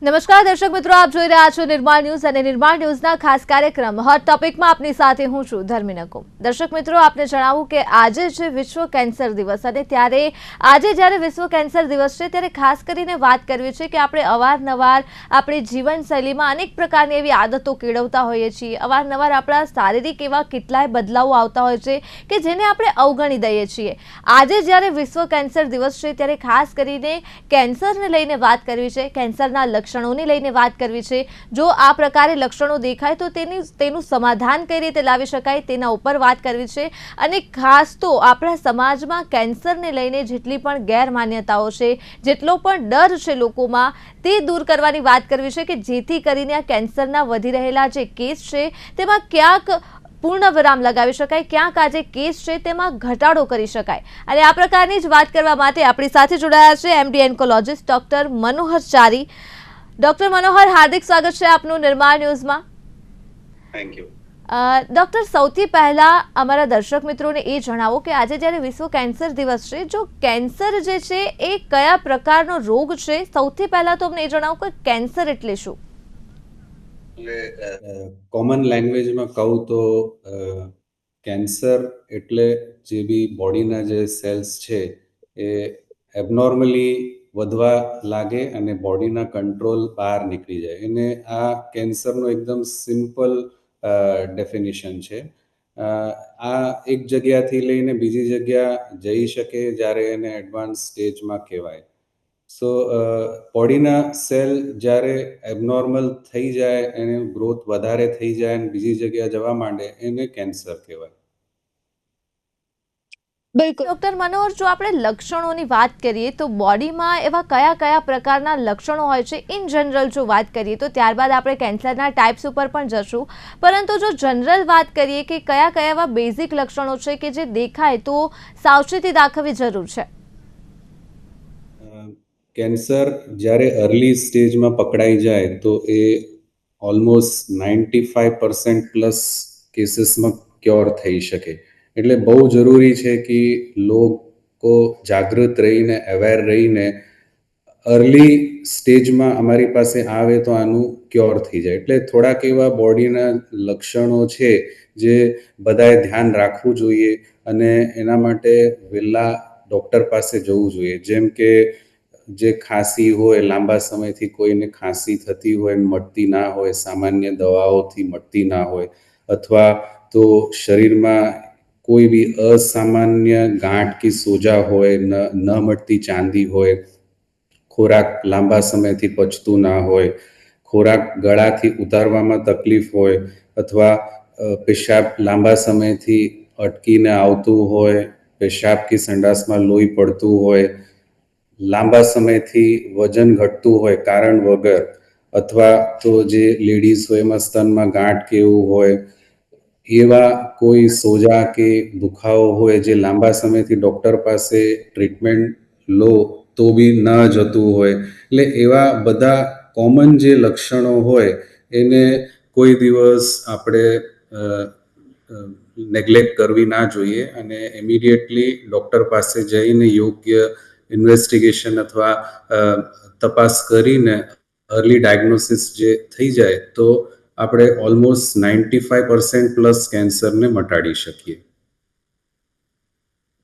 નમસ્કાર દર્શક મિત્રો, આપ જોઈ રહ્યા છો નિર્માણ ન્યૂઝ અને નિર્માણ ન્યૂઝના ખાસ કાર્યક્રમ હોટ ટોપિકમાં આપની સાથે હું છું ધર્મી નકુમ। દર્શક મિત્રો, આપને જણાવું કે આજે છે વિશ્વ કેન્સર દિવસ અને ત્યારે આજે જ્યારે વિશ્વ કેન્સર દિવસ છે ત્યારે ખાસ કરીને વાત કરવી છે કે આપણે અવારનવાર આપણી જીવનશૈલીમાં અનેક પ્રકારની એવી આદતો કેળવતા હોઈએ છીએ। અવારનવાર આપણા શારીરિક એવા કેટલાય બદલાવો આવતા હોય છે કે જેને આપણે અવગણી દઈએ છીએ। આજે જ્યારે વિશ્વ કેન્સર દિવસ છે ત્યારે ખાસ કરીને કેન્સરને લઈને વાત કરવી છે, કેન્સરના લક્ષણોને લઈને વાત કરવી છે। જો આ પ્રકારે લક્ષણો દેખાય તો તેનું સમાધાન કઈ રીતે લાવી શકાય તેના ઉપર વાત કરવી છે। અને ખાસ તો આપણા સમાજમાં કેન્સરને લઈને જેટલી પણ ગેરમાન્યતાઓ છે, જેટલો પણ ડર છે લોકોમાં, તે દૂર કરવાની વાત કરવી છે કે જેથી કરીને આ કેન્સરના વધી રહેલા જે કેસ છે તેમાં ક્યાંક પૂર્ણ વિરામ લગાવી શકાય, ક્યાંક આ જે કેસ છે તેમાં ઘટાડો કરી શકાય। અને આ પ્રકારની જ વાત કરવા માટે આપણી સાથે જોડાયા છે એમડી ઓન્કોલોજિસ્ટ ડોક્ટર મનોહર ચારી। ડોક્ટર મનોહર, હાર્દિક સ્વાગત છે આપનું નિર્માણ ન્યૂઝમાં। થેન્ક યુ ડોક્ટર, સૌથી પહેલા અમારા દર્શક મિત્રોને એ જણાવો કે આજે જ્યારે વિશ્વ કેન્સર દિવસ છે, જો કેન્સર જે છે એ કયા પ્રકારનો રોગ છે? સૌથી પહેલા તો અમને એ જણાવો કે કેન્સર એટલે શું? કોમન લેંગ્વેજમાં કહું તો કેન્સર એટલે જે બી બોડીના જે સેલ્સ છે એ એબનોર્મલી વધવા લાગે અને બોડીના કંટ્રોલ બહાર નીકળી જાય, એને આ કેન્સરનો એકદમ સિમ્પલ ડેફિનિશન છે। આ એક જગ્યાથી લઈને બીજી જગ્યા જઈ શકે જ્યારે એને એડવાન્સ સ્ટેજમાં કહેવાય। સો બોડીના સેલ જ્યારે એબનોર્મલ થઈ જાય, એને ગ્રોથ વધારે થઈ જાય અને બીજી જગ્યાએ જવા માંડે, એને કેન્સર કહેવાય। બિલકુલ ડોક્ટર મનોહર, જો આપણે લક્ષણોની વાત કરીએ તો બોડીમાં એવા કયા કયા પ્રકારના લક્ષણો હોય છે ઇન જનરલ જો વાત કરીએ તો? ત્યારબાદ આપણે કેન્સરના ટાઈપ્સ ઉપર પણ જશું, પરંતુ જો જનરલ વાત કરીએ કે કયા કયા એવા બેઝિક લક્ષણો છે કે જે દેખાય તો સાવચેતી દાખવવી જરૂર છે? કેન્સર જ્યારે અર્લી સ્ટેજમાં પકડાઈ જાય તો એ ઓલમોસ્ટ 95% પ્લસ કેસીસમાં ક્યોર થઈ શકે। એટલે બહુ જરૂરી છે કે લોકો જાગૃત રહીને, અવેર રહીને અર્લી સ્ટેજમાં અમારી પાસે આવે તો આનું ક્યોર થઈ જાય। એટલે થોડાક એવા બોડીના લક્ષણો છે જે બધાએ ધ્યાન રાખવું જોઈએ અને એના માટે વહેલા ડૉક્ટર પાસે જવું જોઈએ। જેમ કે જે ખાંસી હોય, લાંબા સમયથી કોઈને ખાંસી થતી હોય, મટતી ના હોય, સામાન્ય દવાઓથી મટતી ના હોય, અથવા તો શરીરમાં કોઈ બી અસામાન્ય ગાંઠ કે સોજા હોય, ન મટતી ચાંદી હોય, ખોરાક લાંબા સમયથી પચતું ના હોય, ખોરાક ગળાથી ઉતારવામાં તકલીફ હોય, અથવા પેશાબ લાંબા સમયથી અટકીને આવતું હોય, પેશાબ કે સંડાસમાં લોહી પડતું હોય, લાંબા સમયથી વજન ઘટતું હોય કારણ વગર, અથવા તો જે લેડીઝ હોય એમાં સ્તનમાં ગાંઠ કે એવું હોય, એવા કોઈ સોજા કે દુખાવો હોય જે લાંબા સમયથી ડૉક્ટર પાસે ટ્રીટમેન્ટ લો તો બી ન જતું હોય, એટલે એવા બધા કોમન જે લક્ષણો હોય એને કોઈ દિવસ આપણે નેગ્લેક્ટ કરવી ના જોઈએ અને ઇમિડિયેટલી ડૉક્ટર પાસે જઈને યોગ્ય ઇન્વેસ્ટિગેશન અથવા તપાસ કરીને અર્લી ડાયગ્નોસિસ જે થઈ જાય તો આપણે ઓલમોસ્ટ 95% પ્લસ કેન્સરને મટાડી શકીએ।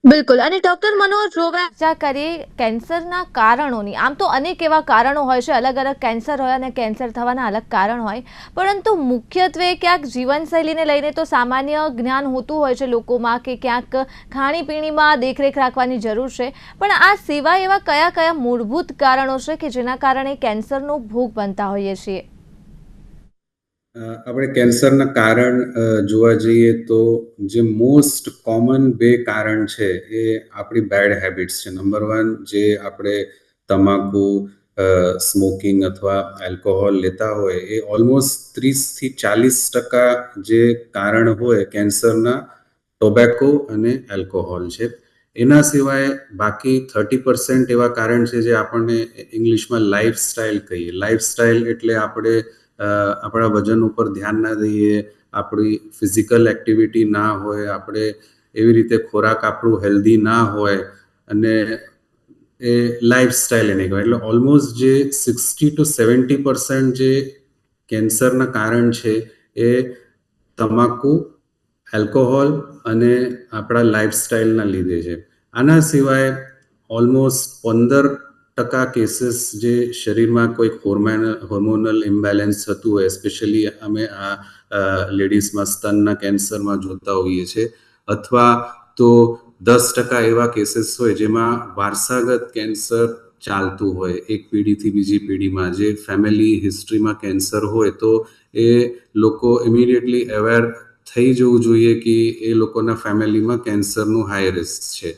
બિલકુલ। અને ડોક્ટર મનોહર, જો ચર્ચા કરીએ કેન્સરના કારણોની, આમ તો અનેક એવા કારણો હોય છે, અલગ અલગ કેન્સર હોય અને કેન્સર થવાના અલગ કારણ હોય, પરંતુ મુખ્યત્વે ક્યાંક જીવનશૈલીને લઈને તો સામાન્ય જ્ઞાન હોતું હોય છે લોકોમાં કે ક્યાંક ખાણીપીણીમાં દેખરેખ રાખવાની જરૂર છે, પણ આ સિવાય એવા કયા કયા મૂળભૂત કારણો છે કે જેના કારણે કેન્સરનો ભોગ બનતા હોઈએ છીએ? આપણે કેન્સરના કારણ જોવા જઈએ તો જે મોસ્ટ કોમન બે કારણ છે એ આપણી બેડ હેબિટ્સ છે। નંબર 1, જે આપણે તમાકુ, સ્મોકિંગ અથવા આલ્કોહોલ લેતા હોય, એ ઓલમોસ્ટ 30-40% જે કારણ હોય કેન્સરના, ટોબેકો અને આલ્કોહોલ છે। એના સિવાય બાકી 30% એવા કારણ છે જે આપણને ઇંગ્લિશમાં લાઈફસ્ટાઈલ કહીએ। લાઈફસ્ટાઈલ એટલે આપણે આપણા વજન ઉપર ધ્યાન ના દઈએ, આપણી ફિઝિકલ એક્ટિવિટી ના હોય, આપણે એવી રીતે ખોરાક આપણું હેલ્ધી ના હોય અને એ લાઈફસ્ટાઈલ એને કહેવાય. એટલે ઓલમોસ્ટ જે 60 to 70% જે કેન્સરના કારણ છે એ તમાકુ, આલ્કોહોલ અને આપણા લાઈફસ્ટાઈલના લીધે છે. આના સિવાય ઓલમોસ્ટ 15% કેસીસ જે શરીરમાં કોઈ હોર્મોનલ ઇમ્બેલેન્સ થતું હોય, એસ્પેશિયલી અમે આ લેડીઝમાં સ્તનના કેન્સરમાં જોતા હોઈએ છીએ, અથવા તો 10% એવા કેસીસ હોય જેમાં વારસાગત કેન્સર ચાલતું હોય એક પેઢીથી બીજી પેઢીમાં, જે ફેમિલી હિસ્ટ્રીમાં કેન્સર હોય તો એ લોકો ઇમિડિયેટલી અવેર થઈ જવું જોઈએ કે એ લોકોના ફેમિલીમાં કેન્સરનું હાઈ રિસ્ક છે.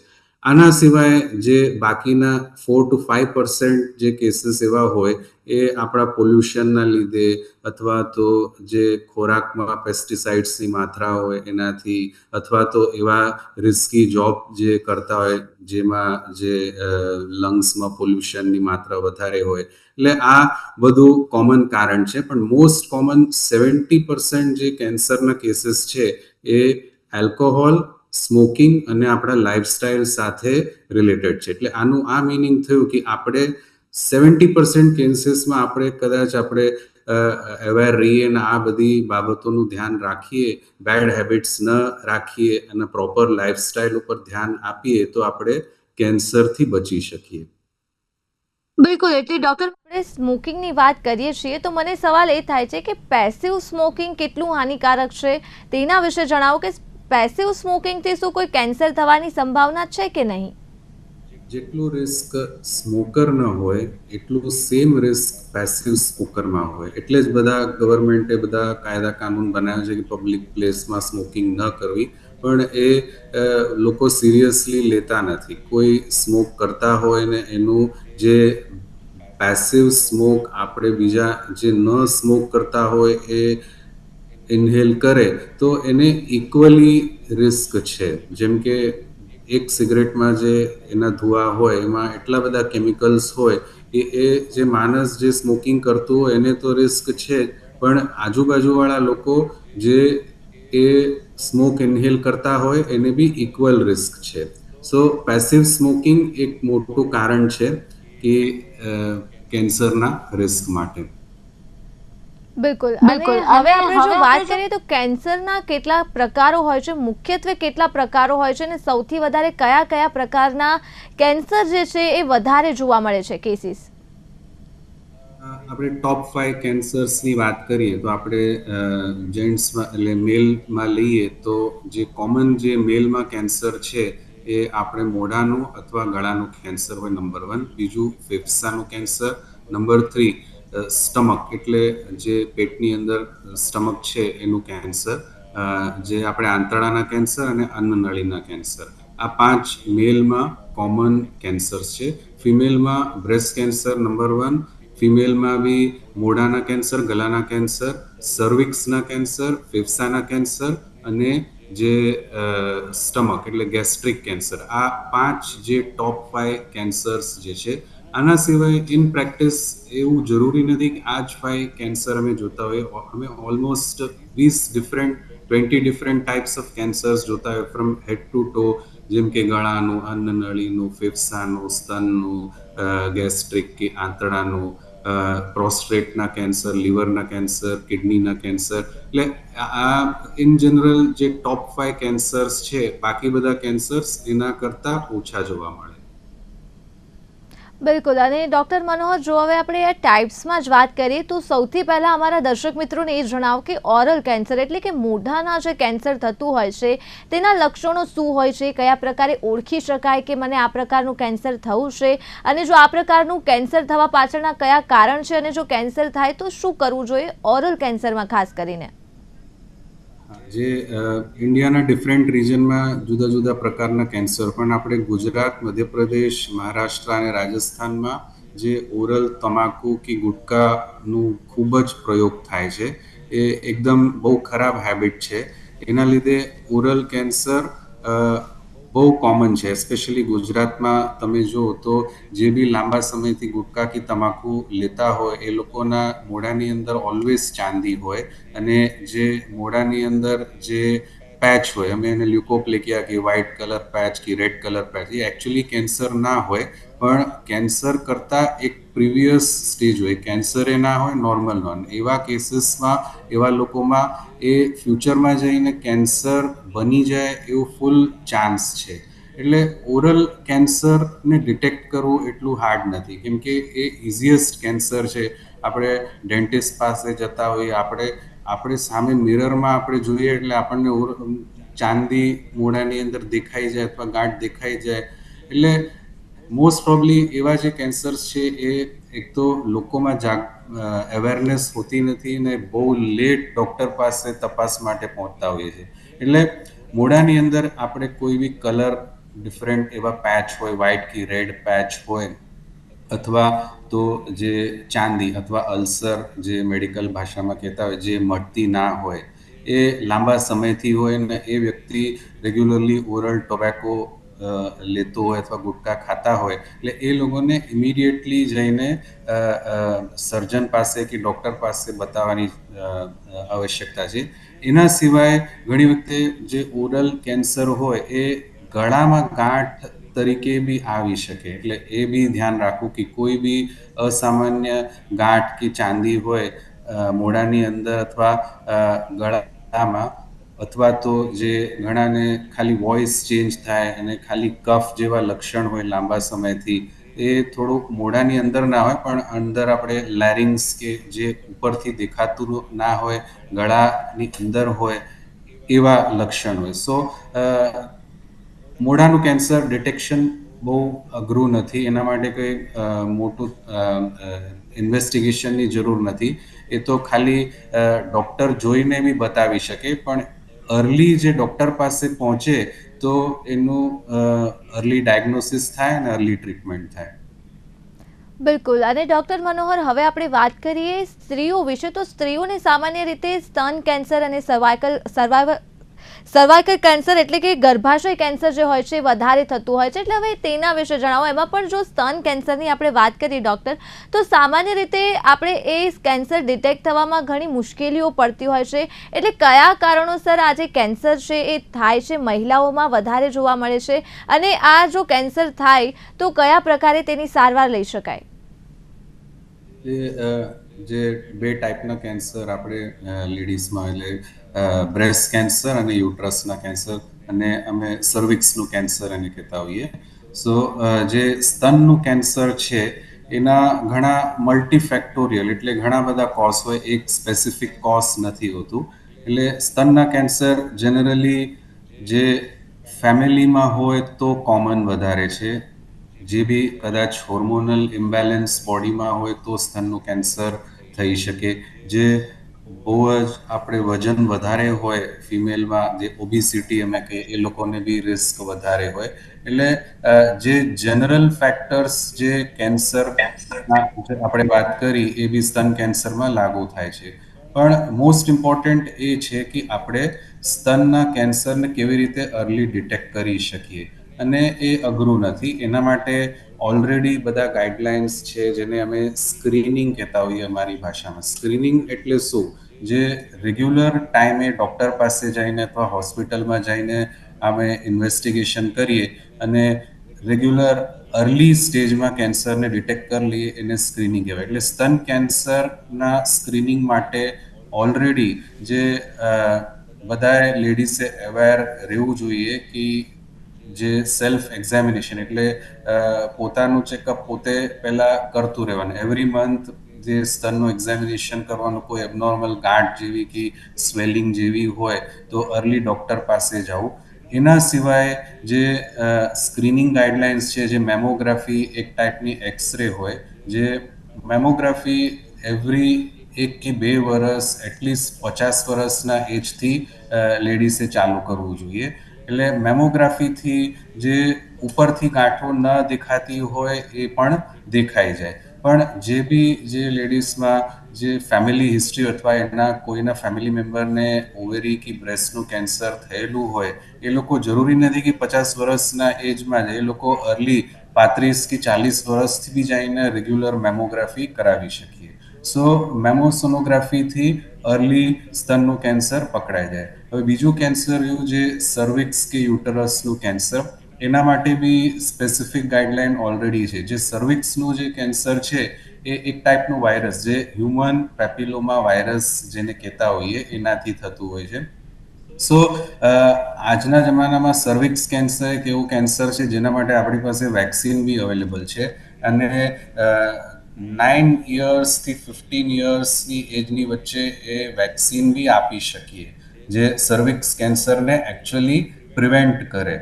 આના સિવાય જે બાકીના 4 to 5% જે કેસીસ એવા હોય એ આપણા પોલ્યુશનના લીધે, અથવા તો જે ખોરાકમાં પેસ્ટિસાઇડ્સની માત્રા હોય એનાથી, અથવા તો એવા રિસ્કી જોબ જે કરતા હોય જેમાં જે લંગ્સમાં પોલ્યુશનની માત્રા વધારે હોય. એટલે આ બધું કોમન કારણ છે, પણ મોસ્ટ કોમન 70% જે કેન્સરના કેસીસ છે એ આલ્કોહોલ, સ્મોકિંગ અને આપણા લાઈફસ્ટાઈલ સાથે રિલેટેડ છે. એટલે આનું આ મિનિંગ થયું કે આપણે 70% કેસીસમાં આપણે અવેર રહીએ અને આ બધી બાબતોનું ધ્યાન રાખીએ, બેડ હેબિટ્સ ન રાખીએ અને પ્રોપર લાઈફસ્ટાઈલ ઉપર ધ્યાન આપીએ તો આપણે કેન્સરથી બચી શકીએ. બિલકુલ, એટલે ડૉક્ટર, આપણે સ્મોકિંગની વાત કરીએ છીએ તો મને સવાલ એ થાય છે કે પેસિવ સ્મોકિંગ કેટલું હાનિકારક છે તેના વિશે જણાવો, કે પેસિવ સ્મોકિંગથી શું કોઈ કેન્સર થવાની સંભાવના છે કે નહીં? જેટલું રિસ્ક સ્મોકર ન હોય એટલું સેમ રિસ્ક પેસિવ સ્મોકરમાં હોય. એટલે જ બધા ગવર્મેન્ટે બધા કાયદા કાનૂન બનાવ્યા છે કે પબ્લિક પ્લેસમાં સ્મોકિંગ ન કરવી, પણ એ લોકો સિરિયસલી લેતા નથી. કોઈ સ્મોક કરતા હોય ને એનું જે પેસિવ સ્મોક આપણે બીજા જે ન સ્મોક કરતા હોય એ ઇન્હેલ કરે તો એને ઇક્વલી રિસ્ક છે. જેમ કે એક સિગરેટમાં જે એના ધુઆ હોય એમાં એટલા બધા કેમિકલ્સ હોય કે એ જે માણસ જે સ્મોકિંગ કરતું હોય એને તો રિસ્ક છે જ, પણ આજુબાજુવાળા લોકો જે એ સ્મોક ઇન્હેલ કરતા હોય એને બી ઇક્વલ રિસ્ક છે. સો પેસિવ સ્મોકિંગ એક મોટું કારણ છે કે કેન્સરના રિસ્ક માટે. બિલકુલ. અને હવે આપણે જો વાત કરીએ તો કેન્સરના કેટલા પ્રકારો હોય છે, મુખ્યત્વે કેટલા પ્રકારો હોય છે, અને સૌથી વધારે કયા કયા પ્રકારના કેન્સર જે છે એ વધારે જોવા મળે છે કેસીસ? આપણે ટોપ 5 કેન્સર્સની વાત કરીએ તો આપણે જેન્ટ્સમાં એટલે મેલમાં લઈએ તો જે કોમન જે મેલમાં કેન્સર છે એ આપણે મોઢાનું અથવા ગળાનું કેન્સર હોય નંબર 1. બીજું ફેફસાનું કેન્સર. નંબર 3 સ્ટમક, એટલે જે પેટની અંદર સ્ટમક છે એનું કેન્સર, જે આપણે આંતરડાના કેન્સર અને અન્નનળીના કેન્સર. આ 5 મેલમાં કોમન કેન્સર્સ છે. ફિમેલમાં બ્રેસ્ટ કેન્સર નંબર 1, ફિમેલમાં બી મોઢાના કેન્સર, ગળાના કેન્સર, સર્વિક્સના કેન્સર, ફેફસાના કેન્સર અને જે સ્ટમક એટલે ગેસ્ટ્રિક કેન્સર. આ 5 જે ટોપ 5 કેન્સર્સ જે છે. આના સિવાય ઇન પ્રેક્ટિસ એવું જરૂરી નથી કે આ જ 5 કેન્સર અમે જોતા હોઈએ. અમે almost 20 different types of cancers જોતા હોય, ફ્રોમ હેડ ટુ ટો, જેમ કે ગળાનું, અન્નનળીનું, ફેફસાનું, સ્તનનું, ગેસ્ટ્રિક કે આંતરડાનું, પ્રોસ્ટેટના કેન્સર, લીવરના કેન્સર, કિડનીના કેન્સર. એટલે આ ઇન જનરલ જે ટોપ 5 કેન્સર્સ છે, બાકી બધા કેન્સર્સ એના કરતાં ઓછા જોવા મળે. બિલકુલ. અને ડૉક્ટર મનોહર, જો હવે આપણે આ ટાઈપ્સમાં જ વાત કરીએ તો સૌથી પહેલાં અમારા દર્શક મિત્રોને એ જણાવો કે ઓરલ કેન્સર એટલે કે મોઢાના જે કેન્સર થતું હોય છે તેના લક્ષણો શું હોય છે, કયા પ્રકારે ઓળખી શકાય કે મને આ પ્રકારનું કેન્સર થયું છે, અને જો આ પ્રકારનું કેન્સર થવા પાછળના કયા કારણ છે, અને જો કેન્સર થાય તો શું કરવું જોઈએ ઓરલ કેન્સરમાં ખાસ કરીને? જે ઇન્ડિયાના ડિફરન્ટ રિજનમાં જુદા જુદા પ્રકારના કેન્સર, પણ આપણે ગુજરાત, મધ્યપ્રદેશ, મહારાષ્ટ્ર અને રાજસ્થાનમાં જે ઓરલ તમાકુ કે ગુટકાનું ખૂબ જ પ્રયોગ થાય છે એ એકદમ બહુ ખરાબ હેબિટ છે. એના લીધે ઓરલ કેન્સર બહુ કોમન છે. એસ્પેશિયલી ગુજરાતમાં તમે જુઓ તો જે બી લાંબા સમયથી ગુટકા કે તમાકુ લેતા હોય એ લોકોના મોઢાની અંદર ઓલવેઝ ચાંદી હોય, અને જે મોઢાની અંદર જે પેચ હોય, અમે એને લ્યુકોપ્લેકિયા કે વ્હાઇટ કલર પેચ કે રેડ કલર પેચ, એ એકચ્યુઅલી કેન્સર ના હોય, પણ કેન્સર કરતા એક પ્રીવિયસ સ્ટેજ હોય, કેન્સર એ ના હોય, નોર્મલ નોન. એવા કેસીસમાં, એવા લોકોમાં એ ફ્યુચરમાં જઈને કેન્સર બની જાય એવો ફૂલ ચાન્સ છે. એટલે ઓરલ કેન્સરને ડિટેક્ટ કરવું એટલું હાર્ડ નથી, કેમ કે એ ઇઝીએસ્ટ કેન્સર છે. આપણે ડેન્ટિસ્ટ પાસે જતા હોઈએ, આપણે સામે મિરરમાં આપણે જોઈએ એટલે આપણને ચાંદી મોઢાની અંદર દેખાઈ જાય અથવા ગાંઠ દેખાઈ જાય. એટલે મોસ્ટ પ્રોબલી એવા જે કેન્સર્સ છે એ એક તો લોકોમાં અવેરનેસ હોતી નથી ને બહુ લેટ ડૉક્ટર પાસે તપાસ માટે પહોંચતા હોઈએ છે. એટલે મોઢાની અંદર આપણે કોઈ બી કલર ડિફરન્ટ એવા પેચ હોય, વ્હાઇટ કે રેડ પેચ હોય, અથવા તો જે ચાંદી અથવા અલ્સર જે મેડિકલ ભાષામાં કહેતા હોય, જે મટતી ના હોય, એ લાંબા સમયથી હોય ને એ વ્યક્તિ રેગ્યુલરલી ઓરલ ટોબેકો લેતો હોય અથવા ગુટખા ખાતા હોય, એટલે એ લોકોને ઇમિડિયેટલી જઈને સર્જન પાસે કે ડૉક્ટર પાસે બતાવવાની આવશ્યકતા છે. એના સિવાય ઘણી વખતે જે ઓરલ કેન્સર હોય એ ગળામાં ગાંઠ તરીકે બી આવી શકે, એટલે એ બી ધ્યાન રાખવું કે કોઈ બી અસામાન્ય ગાંઠ કે ચાંદી હોય મોઢાની અંદર અથવા ગળામાં, અથવા તો જે ઘણાને ખાલી વોઇસ ચેન્જ થાય અને ખાલી કફ જેવા લક્ષણ હોય લાંબા સમયથી, એ થોડુંક મોઢાની અંદર ના હોય પણ અંદર આપણે લેરિંગ્સ કે જે ઉપરથી દેખાતું ના હોય, ગળાની અંદર હોય, એવા લક્ષણ હોય. સો મોઢાનું કેન્સર ડિટેક્શન બહુ અઘરું નથી, એના માટે કંઈ મોટું ઇન્વેસ્ટિગેશનની જરૂર નથી. એ તો ખાલી ડૉક્ટર જોઈને બી બતાવી શકે, પણ અર્લી જે ડૉક્ટર પાસે પહોંચે તો એનું અર્લી ડાયગ્નોસિસ થાય અને અર્લી ટ્રીટમેન્ટ થાય. બિલકુલ. અને ડૉક્ટર મનોહર, હવે આપણે વાત કરીએ સ્ત્રીઓ વિશે. તો સ્ત્રીઓને સામાન્ય રીતે સ્તન કેન્સર અને સર્વાઇકલ કેન્સર એટલે કે ગર્ભાશય કેન્સર જે હોય છે વધારે થતું હોય છે, એટલે હવે તેના વિશે જણાવો. એમાં પણ જો સ્તન કેન્સરની આપણે વાત કરીએ ડૉક્ટર, તો સામાન્ય રીતે આપણે એ કેન્સર ડિટેક્ટ થવામાં ઘણી મુશ્કેલીઓ પડતી હોય છે. એટલે કયા કારણોસર આ જે કેન્સર છે એ થાય છે, મહિલાઓમાં વધારે જોવા મળે છે, અને આ જો કેન્સર થાય તો કયા પ્રકારે તેની સારવાર લઈ શકાય? જે બે ટાઈપના કેન્સર આપણે લેડીઝમાં, એટલે બ્રેસ્ટ કેન્સર અને યુટ્રસના કેન્સર, અને અમે સર્વિક્સનું કેન્સર એને કહેતા હોઈએ. સો જે સ્તનનું કેન્સર છે એના ઘણા મલ્ટીફેક્ટોરિયલ, એટલે ઘણા બધા કોઝ હોય, એક સ્પેસિફિક કોઝ નથી હોતું. એટલે સ્તનના કેન્સર જનરલી જે ફેમિલીમાં હોય તો કોમન વધારે છે. જે બી કદાચ હોર્મોનલ ઇમ્બેલેન્સ બોડીમાં હોય તો સ્તનનું કેન્સર થઈ શકે. જે બહુ જ આપણે વજન વધારે હોય ફિમેલમાં, જે ઓબિસિટી અમે કહીએ, એ લોકોને બી રિસ્ક વધારે હોય. એટલે જે જનરલ ફેક્ટર્સ જે કેન્સરના આપણે વાત કરી એ બી સ્તન કેન્સરમાં લાગુ થાય છે. પણ મોસ્ટ ઇમ્પોર્ટન્ટ એ છે કે આપણે સ્તનના કેન્સરને કેવી રીતે અર્લી ડિટેક્ટ કરી શકીએ, અને એ અઘરું નથી. એના માટે ઓલરેડી બધા ગાઈડલાઇન્સ છે, જેને અમે સ્ક્રીનિંગ કહેતા હોઈએ અમારી ભાષામાં. સ્ક્રીનિંગ એટલે શું? જે રેગ્યુલર ટાઈમે ડૉક્ટર પાસે જઈને અથવા હોસ્પિટલમાં જઈને અમે ઇન્વેસ્ટિગેશન કરીએ અને રેગ્યુલર અર્લી સ્ટેજમાં કેન્સરને ડિટેક્ટ કરી લઈએ, એને સ્ક્રીનિંગ કહેવાય. એટલે સ્તન કેન્સરના સ્ક્રીનિંગ માટે ઓલરેડી જે બધાએ લેડીઝે અવેર રહેવું જોઈએ કે જે સેલ્ફ એક્ઝામિનેશન, એટલે પોતાનું ચેકઅપ પોતે પહેલાં કરતું રહેવાનું. એવરી મંથ જે સ્તનનું એક્ઝામિનેશન કરવાનું, કોઈ એબનોર્મલ ગાંઠ જેવી કે સ્વેલિંગ જેવી હોય તો અર્લી ડૉક્ટર પાસે જવું. એના સિવાય જે સ્ક્રીનિંગ ગાઈડલાઇન્સ છે, જે મેમોગ્રાફી એક ટાઈપની એક્સરે હોય, જે મેમોગ્રાફી એવરી 1 કે 2 વર્ષ, એટલીસ્ટ 50 વર્ષના એજથી લેડીઝે ચાલુ કરવું જોઈએ. એટલે મેમોગ્રાફીથી જે ઉપરથી ગાંઠો ન દેખાતી હોય એ પણ દેખાઈ જાય. પણ જે બી જે લેડીઝમાં જે ફેમિલી હિસ્ટ્રી અથવા એના કોઈના ફેમિલી મેમ્બરને ઓવેરી કે બ્રેસ્ટનું કેન્સર થયેલું હોય, એ લોકો જરૂરી નથી કે 50 વર્ષના એજમાં જ, એ લોકો અર્લી 35 કે 40 વર્ષથી બી જઈને રેગ્યુલર મેમોગ્રાફી કરાવી શકીએ. સો મેમોસોનોગ્રાફીથી અર્લી સ્તનનું કેન્સર પકડાઈ જાય. હવે બીજું કેન્સર રહ્યું જે સર્વિક્સ કે યુટરસનું કેન્સર, એના માટે બી સ્પેસિફિક ગાઈડલાઈન ઓલરેડી છે. જે સર્વિક્સનું જે કેન્સર છે એ એક ટાઈપનું વાયરસ, જે હ્યુમન પેપિલોમા વાયરસ જેને કહેતા હોઈએ, એનાથી થતું હોય છે. સો આજના જમાનામાં સર્વિક્સ કેન્સર એક એવું કેન્સર છે જેના માટે આપણી પાસે વેક્સિન બી અવેલેબલ છે, અને 9 yearsથી 15 yearsની એજની વચ્ચે એ વેક્સિન બી આપી શકીએ, જે સર્વિક્સ કેન્સરને એકચ્યુઅલી પ્રિવેન્ટ કરે.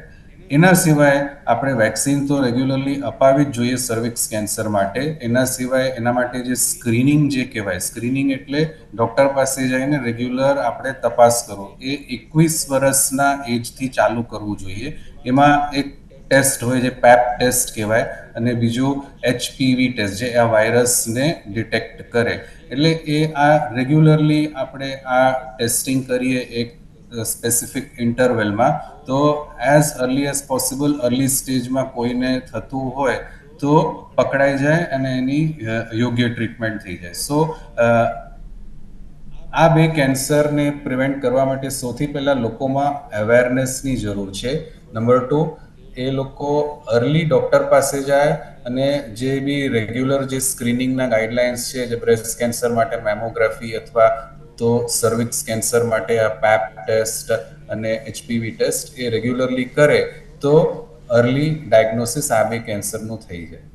એના સિવાય આપણે વેક્સિન તો રેગ્યુલરલી અપાવી જ જોઈએ સર્વિક્સ કેન્સર માટે. એના સિવાય એના માટે જે સ્ક્રીનિંગ જે કહેવાય, સ્ક્રીનિંગ એટલે ડૉક્ટર પાસે જઈને રેગ્યુલર આપણે તપાસ કરવો, એ 21 વર્ષના એજથી ચાલુ કરવું જોઈએ. એમાં એક ટેસ્ટ હોય જે પેપ ટેસ્ટ કહેવાય, અને બીજું HPV ટેસ્ટ જે આ વાયરસને ડિટેક્ટ કરે. એટલે એ આ રેગ્યુલરલી આપણે આ ટેસ્ટિંગ કરીએ એક સ્પેસિફિક ઇન્ટરવેલમાં, તો as early as possible early સ્ટેજમાં કોઈને થતું હોય તો પકડાઈ જાય અને એની યોગ્ય ટ્રીટમેન્ટ થઈ જાય. સો આ બે કેન્સરને પ્રિવેન્ટ કરવા માટે સૌથી પહેલાં લોકોમાં અવેરનેસની જરૂર છે. નંબર 2, એ લોકો અર્લી ડૉક્ટર પાસે જાય અને જે બી રેગ્યુલર જે સ્ક્રીનિંગના ગાઈડલાઇન્સ છે, જે બ્રેસ્ટ કેન્સર માટે મેમોગ્રાફી અથવા તો સર્વિક્સ કેન્સર માટે આ પેપ ટેસ્ટ અને HPV ટેસ્ટ એ રેગ્યુલરલી કરે તો અર્લી ડાયગ્નોસિસ આ બે કેન્સરનું થઈ જાય.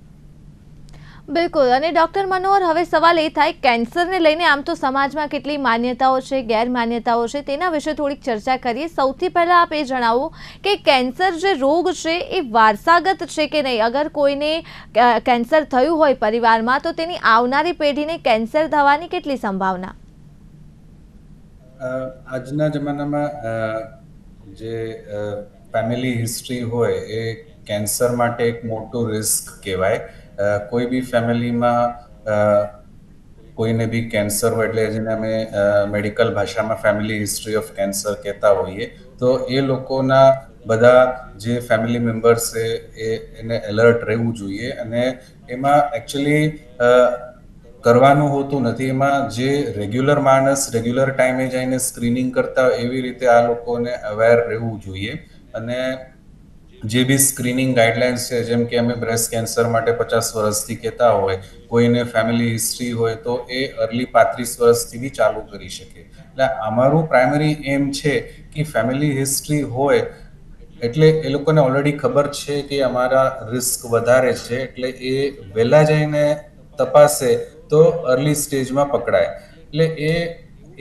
બિલકુલ. અને ડૉક્ટર મનોહર, હવે સવાલ એ થાય, કેન્સરને લઈને આમ તો સમાજમાં કેટલી માન્યતાઓ છે, ગેરમાન્યતાઓ છે, તેના વિશે થોડીક ચર્ચા કરીએ. સૌથી પહેલાં આપ એ જણાવો કે કેન્સર જે રોગ છે એ વારસાગત છે કે નહીં? અગર કોઈને કેન્સર થયું હોય પરિવારમાં, તો તેની આવનારી પેઢીને કેન્સર થવાની કેટલી સંભાવના? આજના જમાનામાં જે ફેમિલી હિસ્ટ્રી હોય એ કેન્સર માટે એક મોટું રિસ્ક કહેવાય. કોઈ બી ફેમિલીમાં કોઈને બી કેન્સર હોય એટલે જેને અમે મેડિકલ ભાષામાં ફેમિલી હિસ્ટ્રી ઓફ કેન્સર કહેતા હોઈએ, તો એ લોકોના બધા જે ફેમિલી મેમ્બર્સ છે એને એલર્ટ રહેવું જોઈએ. અને એમાં એકચ્યુઅલી કરવાનું હોતું નથી. એમાં જે રેગ્યુલર માણસ રેગ્યુલર ટાઈમે જઈને સ્ક્રીનિંગ કરતા હોય એવી રીતે આ લોકોને અવેર રહેવું જોઈએ. અને જે બી સ્ક્રીનિંગ ગાઈડલાઇન્સ છે, જેમ કે અમે બ્રેસ્ટ કેન્સર માટે 50 વર્ષથી કહેતા હોય, કોઈને ફેમિલી હિસ્ટ્રી હોય તો એ અર્લી 35 વર્ષથી બી ચાલુ કરી શકે. એટલે અમારું પ્રાઇમરી એમ છે કે ફેમિલી હિસ્ટ્રી હોય એટલે એ લોકોને ઓલરેડી ખબર છે કે અમારા રિસ્ક વધારે છે, એટલે એ વહેલા જઈને તપાસે તો અર્લી સ્ટેજમાં પકડાય. એટલે એ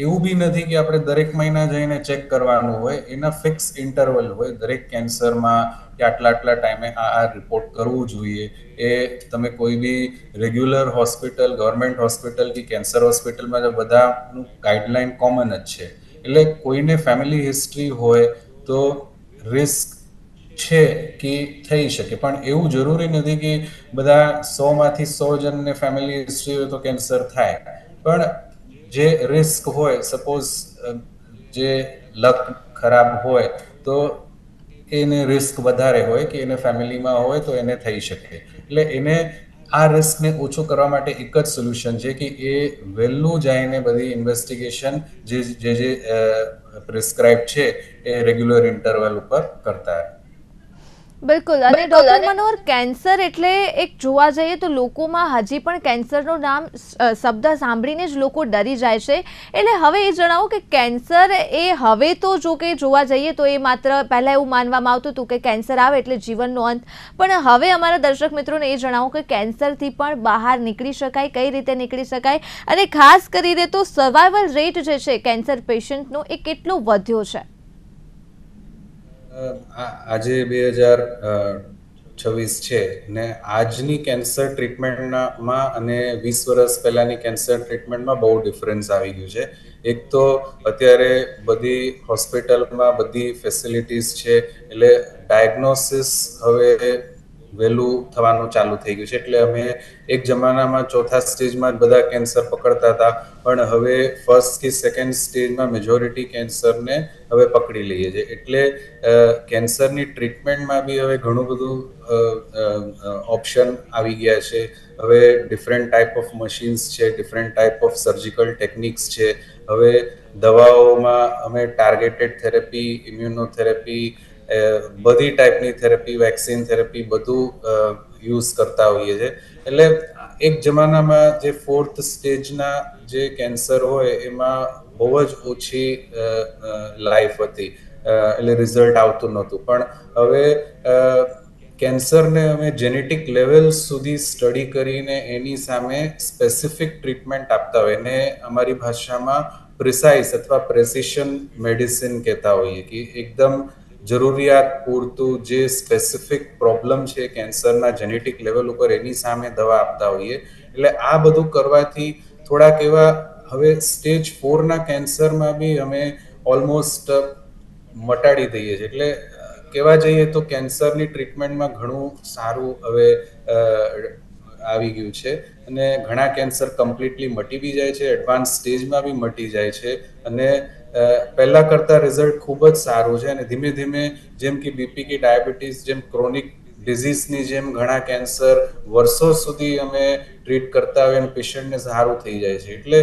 એવું બી નથી કે આપણે દરેક મહિના જઈને ચેક કરવાનું હોય. એના ફિક્સ ઇન્ટરવલ હોય. દરેક કેન્સરમાં કે આટલા ટાઈમે આ રિપોર્ટ કરવું જોઈએ. એ તમે કોઈ બી રેગ્યુલર હોસ્પિટલ, ગવર્મેન્ટ હોસ્પિટલ કે કેન્સર હોસ્પિટલમાં તો બધાનું ગાઈડલાઈન કોમન જ છે. એટલે કોઈને ફેમિલી હિસ્ટ્રી હોય તો રિસ્ક છે કે થઈ શકે, પણ એવું જરૂરી નથી કે બધા 100માંથી 100 જણને ફેમિલી હિસ્ટ્રી હોય તો કેન્સર થાય. પણ જે રિસ્ક હોય, સપોઝ જે લક ખરાબ હોય તો એને રિસ્ક વધારે હોય કે એને ફેમિલીમાં હોય તો એને થઈ શકે. એટલે એને આ રિસ્કને ઓછું કરવા માટે એક જ સોલ્યુશન છે કે એ વહેલું જઈને બધી ઇન્વેસ્ટિગેશન જે પ્રિસ્ક્રાઇબ છે એ રેગ્યુલર ઇન્ટરવલ ઉપર કરતા. બિલકુલ. અને ડૉક્ટર મનોહર, કેન્સર એટલે એક જોવા જઈએ તો લોકોમાં હજી પણ કેન્સરનું નામ શબ્દ સાંભળીને જ લોકો ડરી જાય છે. એટલે હવે એ જણાવો કે કેન્સર એ હવે તો જો કે જોવા જઈએ તો એ માત્ર પહેલાં એવું માનવામાં આવતું હતું કે કેન્સર આવે એટલે જીવનનો અંત, પણ હવે અમારા દર્શક મિત્રોને એ જણાવો કે કેન્સરથી પણ બહાર નીકળી શકાય, કઈ રીતે નીકળી શકાય, અને ખાસ કરીને તો સર્વાઈવલ રેટ જે છે કેન્સર પેશન્ટનો એ કેટલો વધ્યો છે? આજે 2026 છે ને આજની કેન્સર ટ્રીટમેન્ટમાં અને 20 વર્ષ પહેલાની કેન્સર ટ્રીટમેન્ટમાં બહુ ડિફરન્સ આવી ગયું છે. એક તો અત્યારે બધી હોસ્પિટલમાં બધી ફેસિલિટીઝ છે, એટલે ડાયગ્નોસિસ હવે વહેલું થવાનું ચાલુ થઈ ગયું છે. એટલે અમે એક જમાનામાં ચોથા સ્ટેજમાં જ બધા કેન્સર પકડતા હતા, પણ હવે ફર્સ્ટ કે સેકન્ડ સ્ટેજમાં મેજોરિટી કેન્સરને હવે પકડી લઈએ છીએ. એટલે કેન્સરની ટ્રીટમેન્ટમાં બી હવે ઘણું બધું ઓપ્શન આવી ગયા છે. હવે ડિફરન્ટ ટાઈપ ઓફ મશીન્સ છે, different type of surgical techniques છે. હવે દવાઓમાં અમે ટાર્ગેટેડ થેરેપી, ઇમ્યુનોથેરેપી, બધી ટાઈપની થેરેપી, વેક્સિન થેરેપી બધું યુઝ કરતા હોઈએ છીએ. એટલે એક જમાનામાં જે ફોર્થ સ્ટેજના જે કેન્સર હોય એમાં બહુ જ ઓછી લાઈફ હતી, એટલે રિઝલ્ટ આવતું નહોતું. પણ હવે કેન્સરને અમે જેનેટિક લેવલ સુધી સ્ટડી કરીને એની સામે સ્પેસિફિક ટ્રીટમેન્ટ આપતા હોય, એને અમારી ભાષામાં પ્રિસાઇઝ અથવા પ્રેસિશન મેડિસિન કહેતા હોઈએ, કે એકદમ જરૂરિયાત પૂરતું જે સ્પેસિફિક પ્રોબ્લેમ છે કેન્સરના જેનેટિક લેવલ ઉપર એની સામે દવા આપતા હોઈએ. એટલે આ બધું કરવાથી થોડાક એવા હવે સ્ટેજ 4ના કેન્સરમાં બી અમે ઓલમોસ્ટ મટાડી દઈએ છીએ. એટલે કહેવા જઈએ તો કેન્સરની ટ્રીટમેન્ટમાં ઘણું સારું હવે આવી ગયું છે, અને ઘણા કેન્સર કમ્પ્લીટલી મટી બી જાય છે, એડવાન્સ સ્ટેજમાં બી મટી જાય છે, અને પહેલા કરતા રિઝલ્ટ ખૂબ જ સારું છે. અને ધીમે ધીમે જેમ કે બીપી કે ડાયાબિટીસ જેમ ક્રોનિક ડિઝીઝની જેમ ઘણા કેન્સર વર્ષો સુધી અમે ટ્રીટ કરતા હોય અને પેશન્ટને સારું થઈ જાય છે. એટલે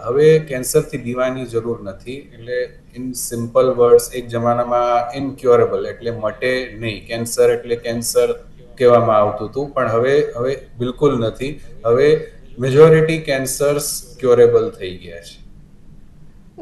હવે કેન્સરથી બીવાની જરૂર નથી. એટલે ઇન સિમ્પલ વર્ડ્સ, એક જમાનામાં ઇનક્યોરેબલ એટલે મટે નહીં, કેન્સર એટલે કેન્સર કહેવામાં આવતું હતું, પણ હવે બિલકુલ નથી. હવે મેજોરિટી કેન્સર્સ ક્યોરેબલ થઈ ગયા છે.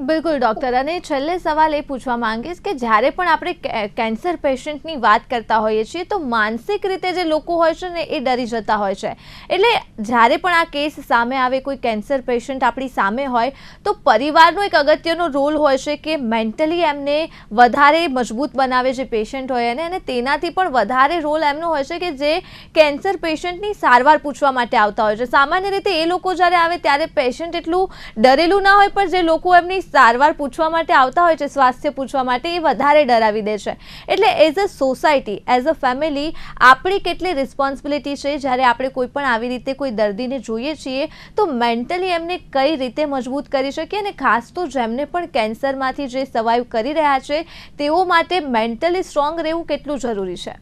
બિલકુલ ડૉક્ટર, અને છેલ્લે સવાલ એ પૂછવા માંગીશ કે જ્યારે પણ આપણે કેન્સર પેશન્ટની વાત કરતા હોઈએ છીએ તો માનસિક રીતે જે લોકો હોય છે ને એ ડરી જતા હોય છે. એટલે જ્યારે પણ આ કેસ સામે આવે, કોઈ કેન્સર પેશન્ટ આપણી સામે હોય, તો પરિવારનો એક અગત્યનો રોલ હોય છે કે મેન્ટલી એમને વધારે મજબૂત બનાવે જે પેશન્ટ હોય એને, અને તેનાથી પણ વધારે રોલ એમનો હોય છે કે જે કેન્સર પેશન્ટની સારવાર પૂછવા માટે આવતા હોય છે. સામાન્ય રીતે એ લોકો જ્યારે આવે ત્યારે પેશન્ટ એટલું ડરેલું ના હોય, પણ જે લોકો એમની સારવાર પૂછવા માટે આવતા હોય છે, સ્વાસ્થ્ય પૂછવા માટે, એ વધારે ડરાવી દે છે. એટલે as a society, as a family, આપણી કેટલી રિસ્પોન્સિબિલિટી છે જ્યારે આપણે કોઈ પણ આવી રીતે કોઈ દર્દીને જોઈએ છીએ તો મેન્ટલી એમને કઈ રીતે મજબૂત કરી શકીએ, અને ખાસ તો જેમને પણ કેન્સરમાંથી જે સર્વાઈવ કરી રહ્યા છે તેઓ માટે મેન્ટલી સ્ટ્રોંગ રહેવું કેટલું જરૂરી છે?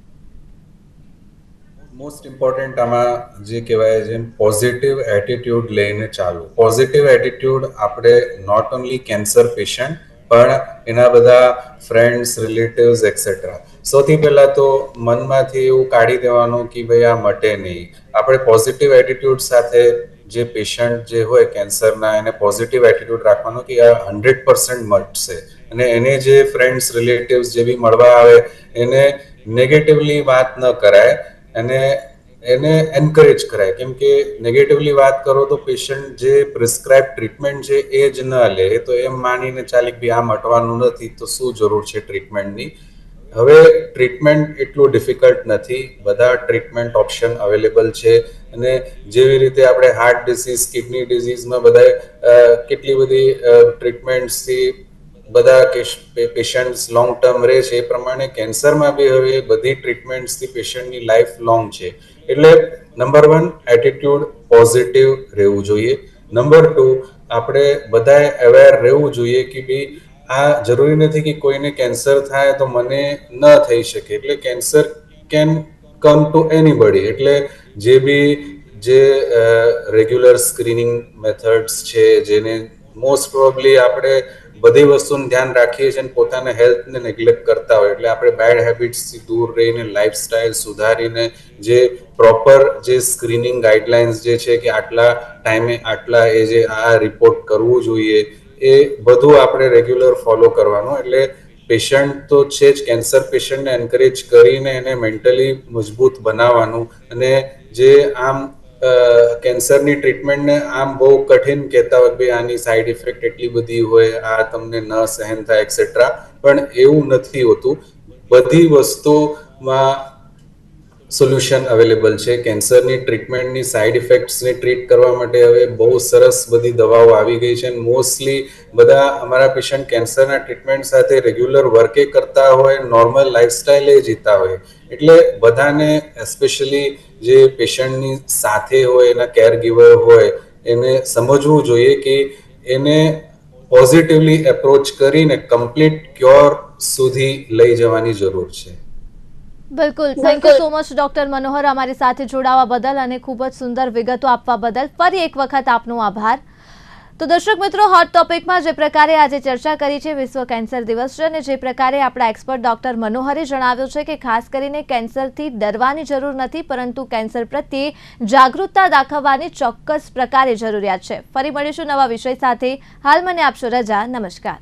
મોસ્ટ ઇમ્પોર્ટન્ટ આમાં જે કહેવાય છે પોઝિટિવ એટીટ્યુડ લઈને ચાલવું. પોઝિટિવ એટીટ્યુડ આપણે નોટ ઓનલી કેન્સર પેશન્ટ પણ એના બધા ફ્રેન્ડ્સ, રિલેટિવ્સ એક્સેટ્રા, સૌથી પહેલા તો મનમાંથી એવું કાઢી દેવાનું કે ભાઈ આ મટે નહીં. આપણે પોઝિટિવ એટીટ્યુડ સાથે જે પેશન્ટ જે હોય કેન્સરના, એને પોઝિટિવ એટીટ્યુડ રાખવાનો કે આ 100% મટશે. અને એને જે ફ્રેન્ડ્સ, રિલેટિવ્સ જે બી મળવા આવે એને નેગેટિવલી વાત ન કરાય, અને એને એન્કરેજ કરાય. કેમ કે નેગેટિવલી વાત કરો તો પેશન્ટ જે પ્રિસ્ક્રાઇબ ટ્રીટમેન્ટ છે એ જ ન લે, તો એમ માનીને ચાલે કે આ મટવાનું નથી તો શું જરૂર છે ટ્રીટમેન્ટની. હવે ટ્રીટમેન્ટ એટલું ડિફિકલ્ટ નથી, બધા ટ્રીટમેન્ટ ઓપ્શન અવેલેબલ છે. અને જેવી રીતે આપણે હાર્ટ ડિસીઝ, કિડની ડિસીઝમાં બધા કેટલી બધી ટ્રીટમેન્ટ્સથી બધા પેશન્ટ્સ લોંગ ટર્મ રહે છે, એ પ્રમાણે કેન્સરમાં બી હવે બધી ટ્રીટમેન્ટ્સથી પેશન્ટની લાઈફ લોંગ છે. એટલે નંબર 1 એટીટ્યુડ પોઝિટિવ રહેવું જોઈએ. નંબર 2 આપણે બધાએ અવેર રહેવું જોઈએ કે ભાઈ આ જરૂરી નથી કે કોઈને કેન્સર થાય તો મને ન થઈ શકે. એટલે cancer can come to anybody. એટલે જે બી જે રેગ્યુલર સ્ક્રીનિંગ મેથડ્સ છે, જેને મોસ્ટ પ્રોબેબલી આપણે બધી વસ્તુનું ધ્યાન રાખીએ છીએ અને પોતાના હેલ્થને નેગ્લેક્ટ કરતા હોય, એટલે આપણે બેડ હેબિટ્સથી દૂર રહીને લાઈફસ્ટાઈલ સુધારીને જે પ્રોપર જે સ્ક્રીનિંગ ગાઈડલાઇન્સ જે છે કે આટલા ટાઈમે આટલા એજે આ રિપોર્ટ કરવું જોઈએ, એ બધું આપણે રેગ્યુલર ફોલો કરવાનું. એટલે પેશન્ટ તો છે જ, કેન્સર પેશન્ટને એન્કરેજ કરીને એને મેન્ટલી મજબૂત બનાવવાનું. અને જે આમ કેન્સરની ટ્રીટમેન્ટને આમ બહુ કઠિન કહેતા હોય કે આની સાઈડ ઇફેક્ટ એટલી બધી હોય, આ તમને ન સહન થાય એક્સેટ્રા, પણ એવું નથી હોતું. બધી વસ્તુમાં સોલ્યુશન અવેલેબલ છે. કેન્સરની ટ્રીટમેન્ટની સાઇડ ઇફેક્ટ્સને ટ્રીટ કરવા માટે હવે બહુ સરસ બધી દવાઓ આવી ગઈ છે. મોસ્ટલી બધા અમારા પેશન્ટ કેન્સરના ટ્રીટમેન્ટ સાથે રેગ્યુલર વર્કે કરતા હોય, નોર્મલ લાઈફસ્ટાઈલે જીતા હોય. એટલે બધાને એસ્પેશિયલી જે પેશન્ટની સાથે હોય, એના કેર ગીવર હોય, એને સમજવું જોઈએ કે એને પોઝિટિવલી એપ્રોચ કરીને કમ્પ્લીટ ક્યોર સુધી લઈ જવાની જરૂર છે. બિલકુલ, thank you so much doctor Manohar, અમારી સાથે જોડાવા બદલ અને ખૂબ જ સુંદર વિગતો આપવા બદલ ફરી એક વખત આપનો આભાર. તો દર્શક મિત્રો, હોટ ટોપિકમાં જે પ્રકારે આજે ચર્ચા કરી છે વિશ્વ કેન્સર દિવસ છે, અને જે પ્રકારે આપણા એક્સપર્ટ ડોક્ટર મનોહરે જણાવ્યું છે કે ખાસ કરીને કેન્સરથી ડરવાની જરૂર નથી, પરંતુ કેન્સર પ્રત્યે જાગૃતતા દાખવવાની ચોક્કસ પ્રકારે જરૂરિયાત છે. ફરી મળીશું નવા વિષય સાથે. હાલ મને આપશો રજા. નમસ્કાર.